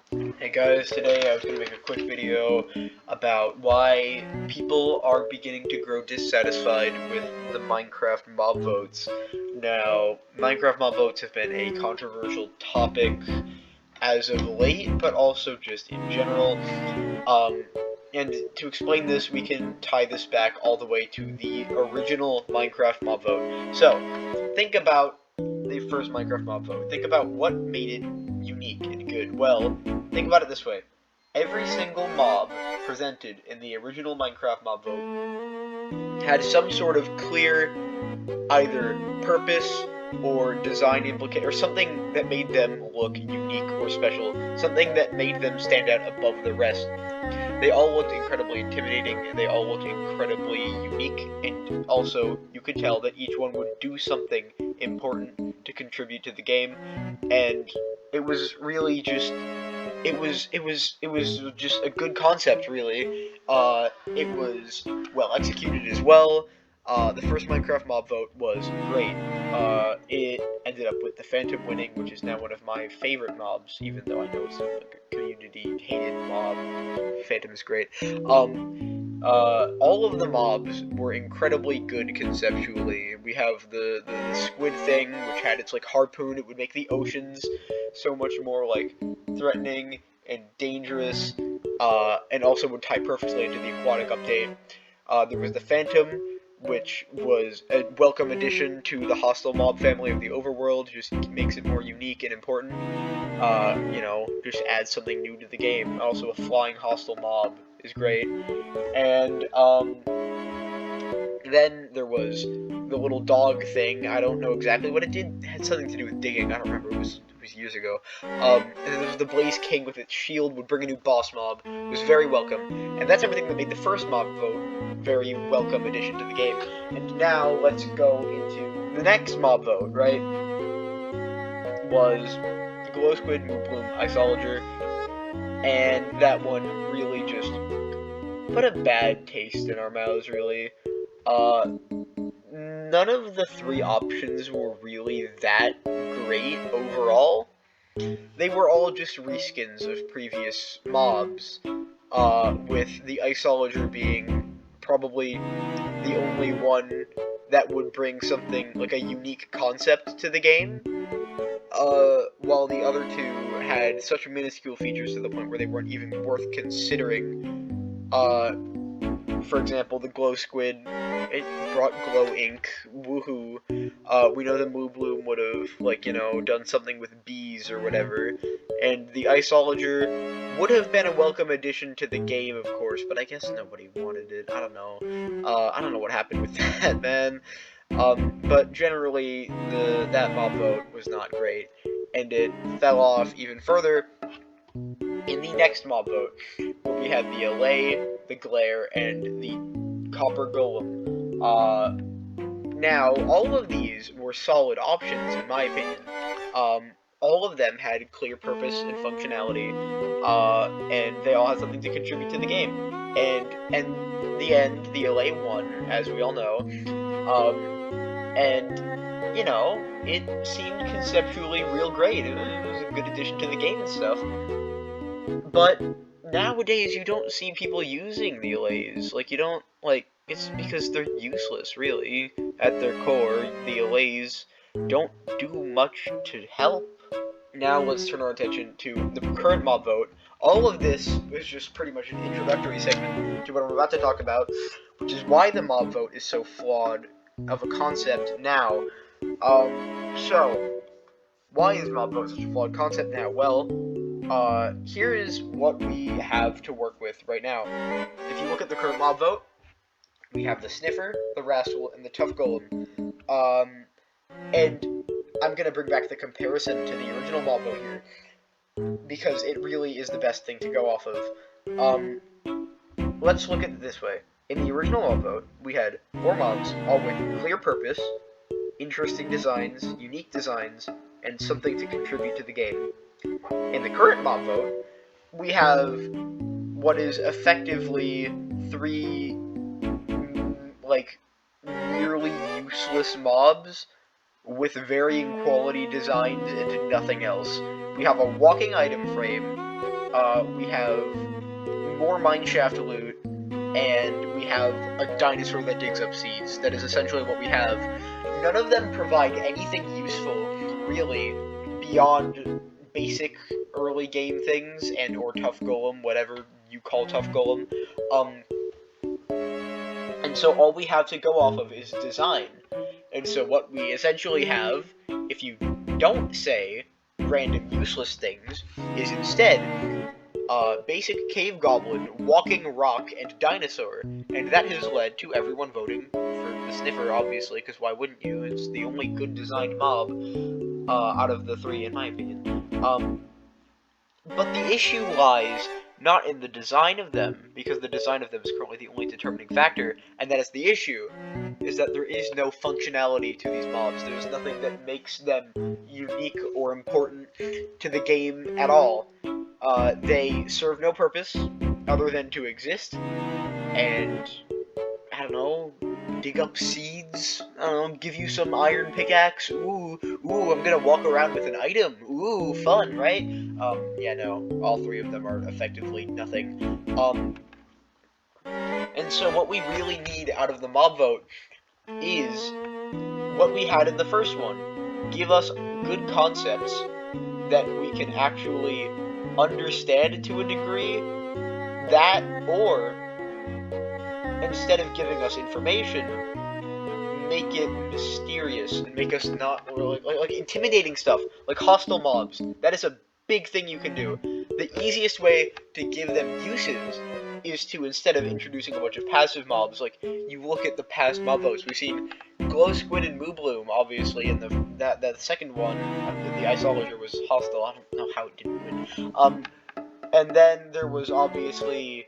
Hey guys, today I was going to make a quick video about why people are beginning to grow dissatisfied with the Minecraft mob votes. Now, Minecraft mob votes have been a controversial topic as of late, but also just in general. Um, and to explain this, we can tie this back all the way to the original Minecraft mob vote. So, think about the first Minecraft mob vote. Think about what made it unique and good. Well, think about it this way. Every single mob presented in the original Minecraft mob vote had some sort of clear either purpose or design implicate or something that made them look unique or special, something that made them stand out above the rest. They all looked incredibly intimidating, and they all looked incredibly unique, and also you could tell that each one would do something important to contribute to the game, and it was really just it was just a good concept, really. It was well executed as well. The first Minecraft mob vote was great. It ended up with the Phantom winning, which is now one of my favorite mobs, even though I know it's like a community-hated mob. Phantom is great. All of the mobs were incredibly good conceptually. We have the squid thing, which had its like harpoon. It would make the oceans so much more like threatening and dangerous, and also would tie perfectly into the aquatic update. There was the Phantom, which was a welcome addition to the hostile mob family of the overworld. Just makes it more unique and important. Just adds something new to the game. Also, a flying hostile mob is great. And then there was the little dog thing. I don't know exactly what it did. It had something to do with digging. I don't remember. It was years ago. And then there was the Blaze King with its shield, would bring a new boss mob. It was very welcome. And that's everything that made the first mob vote very welcome addition to the game. And now let's go into the next mob vote, right? Was the Glow Squid Moobloom Isolager. And that one really just put a bad taste in our mouths, really. Uh, None of the three options were really that great overall. They were all just reskins of previous mobs, with the Isolager being probably the only one that would bring something like a unique concept to the game, while the other two had such minuscule features to the point where they weren't even worth considering. For example, the Glow Squid, it brought Glow Ink, woohoo. We know the Moobloom would have, done something with bees or whatever. And the Isolager would have been a welcome addition to the game, of course, but I guess nobody wanted it. I don't know. I don't know what happened with that, man. But generally, that mob vote was not great, and it fell off even further in the next mob vote, where we had the Allay, the Glare, and the Copper Golem. Now, all of these were solid options, in my opinion. All of them had clear purpose and functionality, and they all had something to contribute to the game. And the end, the Allay won, as we all know. And it seemed conceptually real great. It was a good addition to the game and stuff. But nowadays, you don't see people using the allays. Like, you don't, like, it's because they're useless, really. At their core, the allays don't do much to help. Now let's turn our attention to the current mob vote. All of this is just pretty much an introductory segment to what I'm about to talk about, which is why the mob vote is so flawed of a concept now. So, why is mob vote such a flawed concept now? Well, here is what we have to work with right now. If you look at the current mob vote, we have the Sniffer, the Rascal, and the Tough Golem. And I'm gonna bring back the comparison to the original mob vote here, because it really is the best thing to go off of. Let's look at it this way. In the original mob vote, we had 4 mobs, all with clear purpose, interesting designs, unique designs, and something to contribute to the game. In the current mob vote, we have what is effectively 3, nearly useless mobs with varying quality designs and nothing else. We have a walking item frame, we have more mineshaft loot, and we have a dinosaur that digs up seeds. That is essentially what we have. None of them provide anything useful, really, beyond basic early game things and or tough golem, whatever you call tough golem. And so all we have to go off of is design. And so what we essentially have, if you don't say random useless things, is instead basic cave goblin, walking rock, and dinosaur. And that has led to everyone voting for the Sniffer, obviously, because why wouldn't you? It's the only good designed mob out of the three, in my opinion. But the issue lies not in the design of them, because the design of them is currently the only determining factor, and that is the issue, is that there is no functionality to these mobs. There's nothing that makes them unique or important to the game at all. They serve no purpose other than to exist, and, I don't know, dig up seeds, I don't know, give you some iron pickaxe, ooh, I'm gonna walk around with an item, ooh, fun, right? Yeah, no, all three of them are effectively nothing. And so what we really need out of the mob vote is what we had in the first one. Give us good concepts that we can actually understand to a degree, that, or instead of giving us information, make it mysterious and make us not like intimidating stuff, like hostile mobs. That is a big thing you can do. The easiest way to give them uses is to, instead of introducing a bunch of passive mobs, like you look at the past mob votes. We've seen Glow Squid and Moo Bloom, obviously, in the second one. The Iceologer was hostile. I don't know how it didn't win. And then there was obviously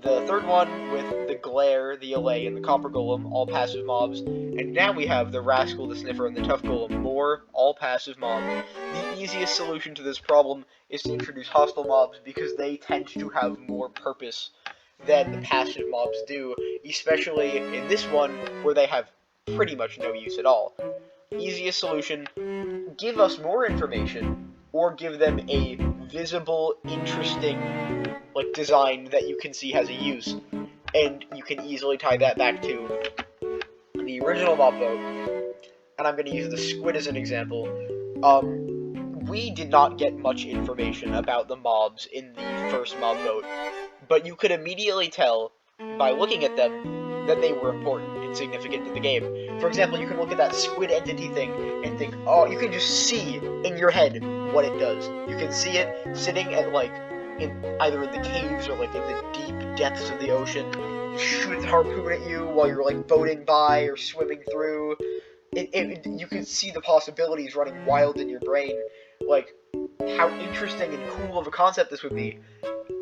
the third one with the Glare, the Allay, and the Copper Golem, all passive mobs. And now we have the Rascal, the Sniffer, and the Tough Golem, more all passive mobs. The easiest solution to this problem is to introduce hostile mobs, because they tend to have more purpose than the passive mobs do, especially in this one, where they have pretty much no use at all. Easiest solution, give us more information, or give them a visible, interesting, like, design that you can see has a use, and you can easily tie that back to the original mob vote. And I'm going to use the squid as an example. We did not get much information about the mobs in the first mob vote, but you could immediately tell by looking at them that they were important and significant to the game. For example, you can look at that squid entity thing and think, oh, you can just see in your head what it does. You can see it sitting at, like, either in the caves or, like, in the deep depths of the ocean, shoot its harpoon at you while you're, like, boating by or swimming through. You can see the possibilities running wild in your brain, like, how interesting and cool of a concept this would be.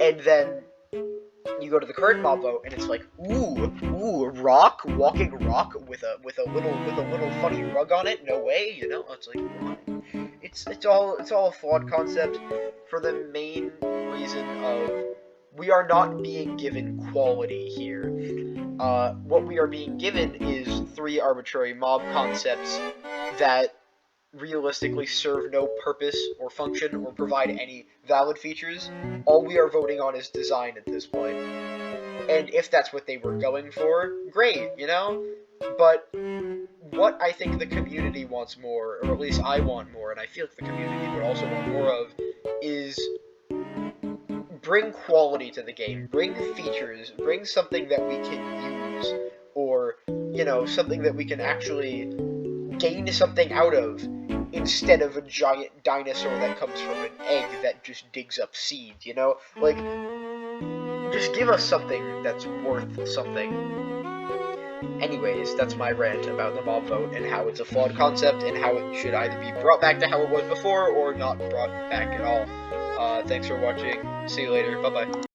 And then you go to the current mob vote, and it's like, ooh, rock, walking rock with a little funny rug on it. No way, you know? It's like, why? It's all a flawed concept for the main reason of we are not being given quality here. What we are being given is 3 arbitrary mob concepts that realistically serve no purpose or function or provide any valid features. All we are voting on is design at this point. And if that's what they were going for, great, you know? But what I think the community wants more, or at least I want more, and I feel like the community would also want more of, is bring quality to the game, bring features, bring something that we can use, or, you know, something that we can actually gain something out of, instead of a giant dinosaur that comes from an egg that just digs up seeds, you know? Like, just give us something that's worth something. Anyways, that's my rant about the mob vote and how it's a flawed concept and how it should either be brought back to how it was before or not brought back at all. Thanks for watching. See you later. Bye-bye.